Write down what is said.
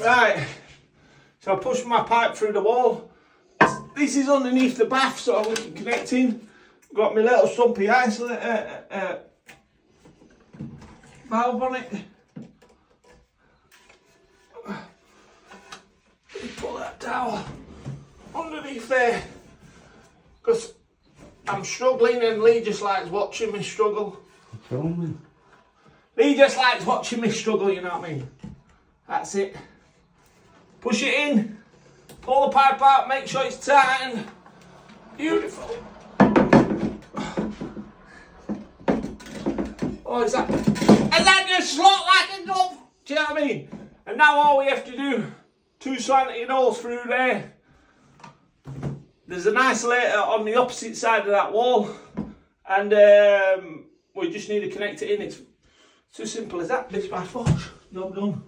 Right, so I pushed my pipe through the wall. This is underneath the bath, so we can connect in. Got my little stumpy isolator valve on it. Pull that towel underneath there, because I'm struggling and Lee just likes watching me struggle. Lee just likes watching me struggle, you know what I mean? That's it. Push it in, pull the pipe out, make sure it's tightened. Beautiful. Oh, is that just slot like a glove? Do you know what I mean? And now all we have to do, 2 slanting holes through there. There's an isolator on the opposite side of that wall, and we just need to connect it in. It's as simple as that. Bitch by foot. Job done.